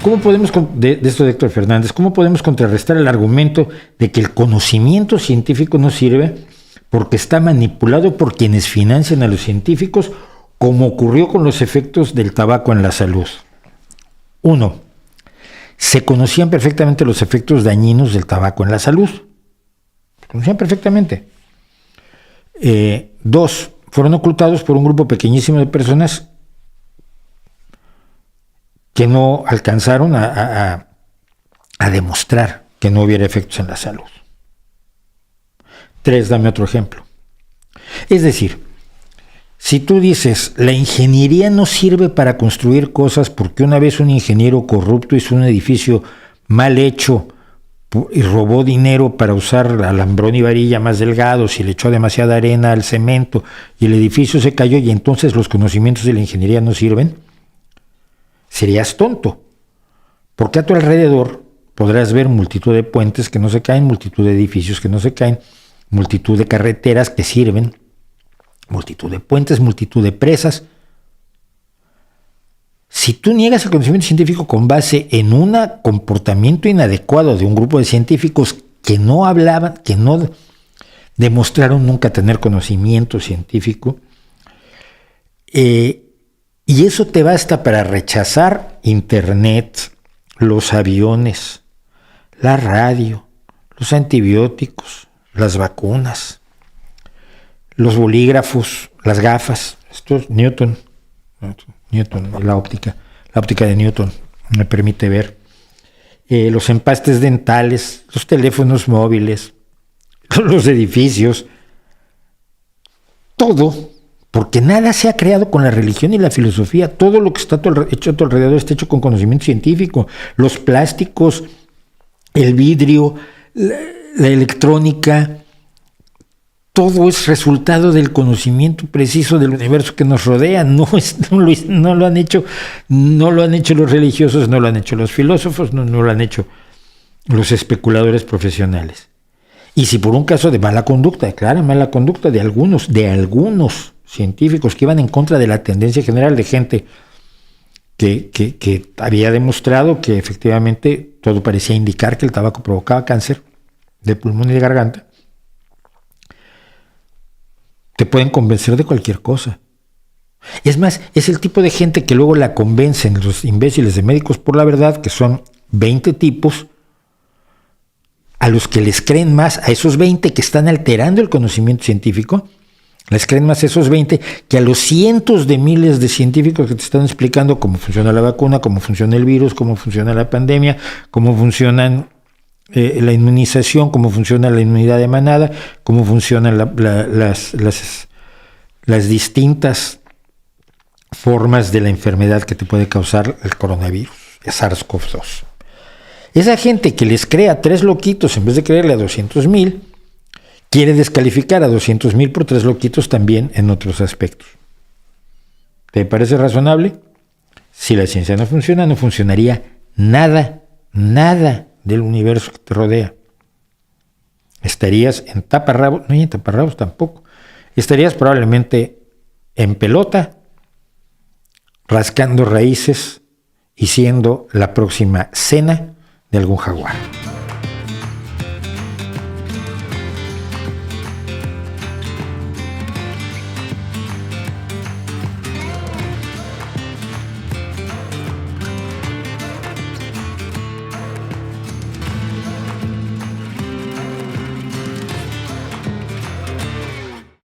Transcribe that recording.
¿Cómo podemos, de esto de Héctor Fernández, cómo podemos contrarrestar el argumento de que el conocimiento científico no sirve porque está manipulado por quienes financian a los científicos, como ocurrió con los efectos del tabaco en la salud? 1. Se conocían perfectamente los efectos dañinos del tabaco en la salud. Se conocían perfectamente. 2. Fueron ocultados por un grupo pequeñísimo de personas que no alcanzaron a demostrar que no hubiera efectos en la salud. 3. Dame otro ejemplo. Es decir, si tú dices, la ingeniería no sirve para construir cosas porque una vez un ingeniero corrupto hizo un edificio mal hecho y robó dinero para usar alambrón y varilla más delgados y le echó demasiada arena al cemento y el edificio se cayó y entonces los conocimientos de la ingeniería no sirven, serías tonto, porque a tu alrededor podrás ver multitud de puentes que no se caen, multitud de edificios que no se caen, multitud de carreteras que sirven, multitud de puentes, multitud de presas. Si tú niegas el conocimiento científico con base en un comportamiento inadecuado de un grupo de científicos que no hablaban, que no demostraron nunca tener conocimiento científico, y eso te basta para rechazar Internet, los aviones, la radio, los antibióticos, las vacunas, los bolígrafos, las gafas. Esto es Newton, la óptica de Newton me permite ver. Los empastes dentales, los teléfonos móviles, los edificios, todo, porque nada se ha creado con la religión y la filosofía. Todo lo que está hecho a tu alrededor está hecho con conocimiento científico. Los plásticos, el vidrio, la electrónica, todo es resultado del conocimiento preciso del universo que nos rodea. No lo han hecho los religiosos, no lo han hecho los filósofos, no lo han hecho los especuladores profesionales. Y si por un caso de mala conducta, de clara mala conducta de algunos científicos que iban en contra de la tendencia general de gente que había demostrado que efectivamente todo parecía indicar que el tabaco provocaba cáncer de pulmón y de garganta, te pueden convencer de cualquier cosa. Es más, es el tipo de gente que luego la convencen los imbéciles de Médicos por la Verdad, que son 20 tipos, a los que les creen más, a esos 20 que están alterando el conocimiento científico, les creen más a esos 20 que a los cientos de miles de científicos que te están explicando cómo funciona la vacuna, cómo funciona el virus, cómo funciona la pandemia, cómo funcionan la inmunización, cómo funciona la inmunidad de manada, cómo funcionan las distintas formas de la enfermedad que te puede causar el coronavirus, el SARS-CoV-2. Esa gente que les cree a 3 loquitos en vez de creerle a 200,000, quiere descalificar a 200,000 por 3 loquitos también en otros aspectos. ¿Te parece razonable? Si la ciencia no funciona, no funcionaría nada del universo que te rodea. Estarías en taparrabos, no hay en taparrabos tampoco. Estarías probablemente en pelota, rascando raíces y siendo la próxima cena de algún jaguar.